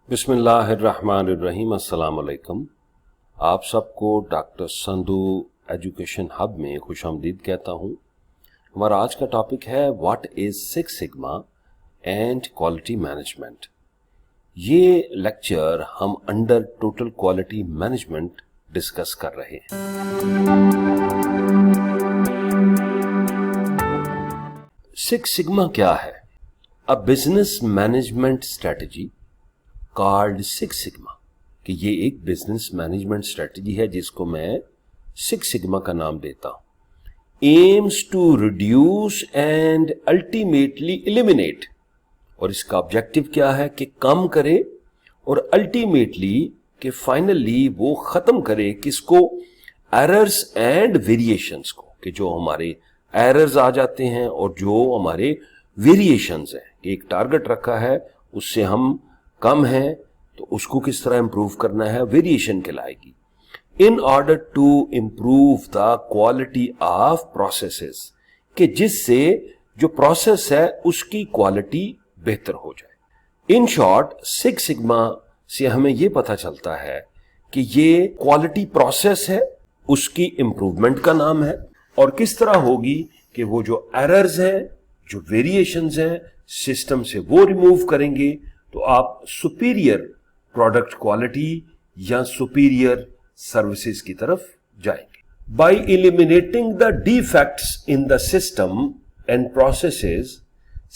बिस्मिल्लाहिर्रहमानिर्रहीम। अस्सलाम वालेकुम। आप सबको डॉक्टर संधू एजुकेशन हब में खुशामदीद कहता हूँ। हमारा आज का टॉपिक है what is six sigma and quality management. ये लेक्चर हम under total quality management discuss कर रहे हैं। सिक्स सिग्मा क्या है? A business management strategy called six sigma, कि ये एक बिजनेस मैनेजमेंट स्ट्रेटजी है जिसको मैं सिक्स सिग्मा का नाम देता हूं। Aims to reduce and ultimately eliminate, और इसका ऑब्जेक्टिव क्या है कि कम करे और अल्टीमेटली कि फाइनली वो खत्म करे किसको? एरर्स एंड वेरिएशंस को, कि जो हमारे एरर्स आ जाते हैं और जो हमारे वेरिएशंस हैं। एक टारगेट रखा है, उससे हम कम है तो उसको किस तरह इंप्रूव करना है, वेरिएशन कहलाएगी। In order to improve the quality of processes, कि जिससे जो प्रोसेस है उसकी क्वालिटी बेहतर हो जाए। इन शॉर्ट, सिक्स सिग्मा से हमें यह पता चलता है कि ये क्वालिटी प्रोसेस है, उसकी इंप्रूवमेंट का नाम है, और किस तरह होगी कि वो जो एरर्स हैं, जो वेरिएशंस हैं, सिस्टम से वो रिमूव करेंगे तो आप सुपीरियर प्रोडक्ट क्वालिटी या सुपीरियर सर्विसेज की तरफ जाएंगे। By eliminating the defects in the system and processes,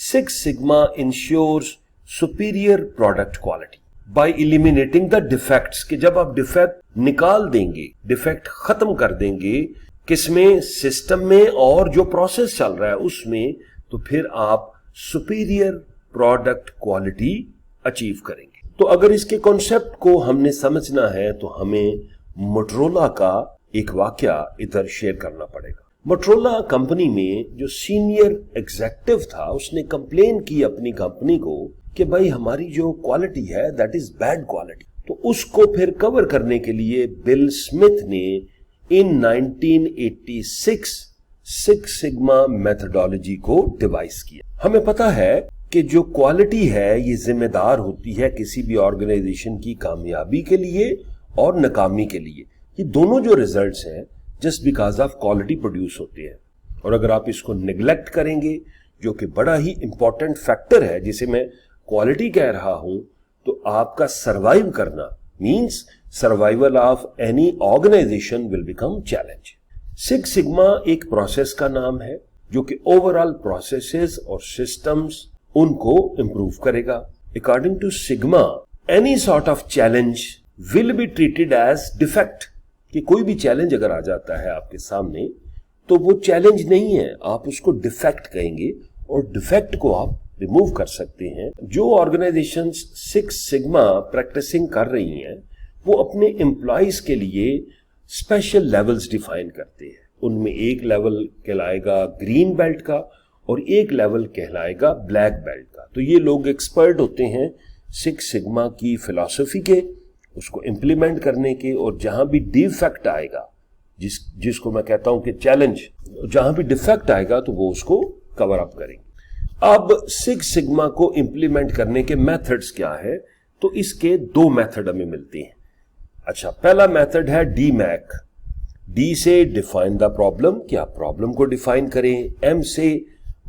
six sigma ensures superior product quality. By eliminating the defects, कि जब आप डिफेक्ट निकाल देंगे, डिफेक्ट खत्म कर देंगे, किसमें? सिस्टम में और जो प्रोसेस चल रहा है उसमें, तो फिर आप सुपीरियर प्रोडक्ट क्वालिटी अचीव करेंगे। तो अगर इसके कॉन्सेप्ट को हमने समझना है तो हमें मोटरोला का एक वाकया इधर शेयर करना पड़ेगा। मोटरोला कंपनी में जो सीनियर एग्जीक्यूटिव था, उसने कंप्लेन की अपनी कंपनी को कि भाई हमारी जो क्वालिटी है दैट इज बैड क्वालिटी। तो उसको फिर कवर करने के लिए बिल स्मिथ ने इन 1986 सिक्स सिग्मा मेथोडोलॉजी को डिवाइस किया। हमें पता है कि जो क्वालिटी है ये जिम्मेदार होती है किसी भी ऑर्गेनाइजेशन की कामयाबी के लिए और नाकामी के लिए। ये दोनों जो रिजल्ट्स हैं just because of quality produce होते हैं, और अगर आप इसको निगलेक्ट करेंगे, जो कि बड़ा ही इंपॉर्टेंट फैक्टर है जिसे मैं क्वालिटी कह रहा हूं, तो आपका सर्वाइव करना means survival of any organisation will become challenge. Six sigma एक प्रोसेस का नाम है जो कि ओवरऑल प्रोसेसेस और सिस्टम्स उनको इंप्रूव करेगा। According to sigma, any sort of challenge will be treated as defect, कि कोई भी चैलेंज अगर आ जाता है आपके सामने तो वो चैलेंज नहीं है, आप उसको डिफेक्ट कहेंगे और डिफेक्ट को आप रिमूव कर सकते हैं। जो ऑर्गेनाइजेशंस सिक्स सिग्मा प्रैक्टिसिंग कर रही हैं वो अपने एम्प्लॉइज के लिए स्पेशल लेवल्स डिफाइन करते हैं। उनमें एक लेवल कहलाएगा ग्रीन बेल्ट का और एक लेवल कहलाएगा ब्लैक बेल्ट का। तो ये लोग एक्सपर्ट होते हैं सिक्स सिग्मा की फिलॉसफी के, उसको इम्प्लीमेंट करने के, और जहां भी डिफेक्ट आएगा, जिसको मैं कहता हूं कि चैलेंज, जहां भी डिफेक्ट आएगा तो वो उसको कवर अप करेंगे। अब सिक्स सिग्मा को इम्प्लीमेंट करने के मेथड्स क्या है? तो इसके दो मेथड हमें मिलते हैं। अच्छा, पहला मेथड है डीमैक। डी से डिफाइन द प्रॉब्लम, कि आप प्रॉब्लम को डिफाइन करें। एम से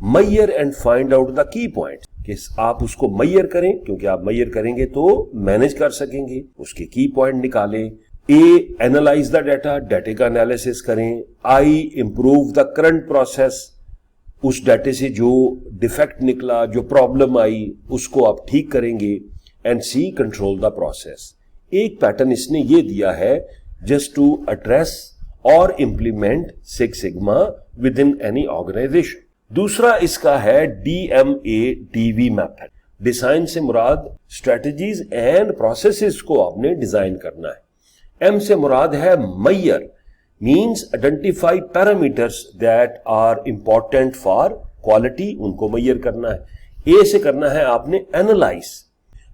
measure and find out the key point, कि आप उसको मैयर करें, क्योंकि आप मैयर करेंगे तो मैनेज कर सकेंगे, उसके की पॉइंट निकालें। ए एनालाइज द डाटा, डाटा का एनालिसिस करें। आई इंप्रूव द करंट प्रोसेस, उस डाटे से जो डिफेक्ट निकला, जो प्रॉब्लम आई, उसको आप ठीक करेंगे। And see control the process. एक पैटर्न इसने ये दिया है जस्ट टू एड्रेस और implement six sigma within any organisation. दूसरा इसका है DMADV मेथड। डिजाइन से मुराद स्ट्रेटजीज एंड प्रोसेसेस को आपने डिजाइन करना है। M से मुराद है measure, means identify parameters that are important for quality, उनको मैयर करना है। A से करना है आपने एनालाइज।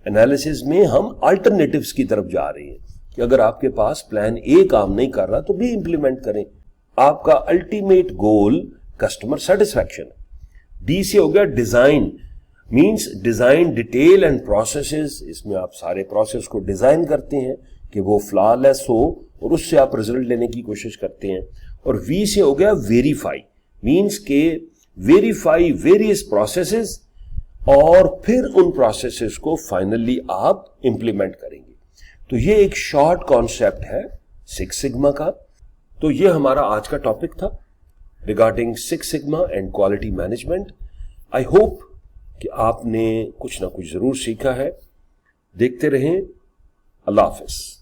एनालिसिस में हम अल्टरनेटिव्स की तरफ जा रहे हैं कि अगर आपके पास प्लान ए काम नहीं कर रहा तो भी इंप्लीमेंट करें। आपका ultimate goal customer satisfaction. D से हो गया design, means design detail and processes, इसमें आप सारे प्रोसेस को डिजाइन करते हैं कि वो फ्लॉलेस हो और उससे आप रिजल्ट लेने की कोशिश करते हैं। और वी से हो गया वेरीफाई, मीन्स के वेरीफाई वेरियस प्रोसेसेस और फिर उन प्रोसेसेस को फाइनली आप इंप्लीमेंट करेंगे। तो ये एक शॉर्ट कॉन्सेप्ट है सिक्स सिग्मा का। तो ये हमारा आज का टॉपिक था regarding six sigma and quality management. I hope कि आपने कुछ ना कुछ जरूर सीखा है। देखते रहें। अल्लाह हाफिज।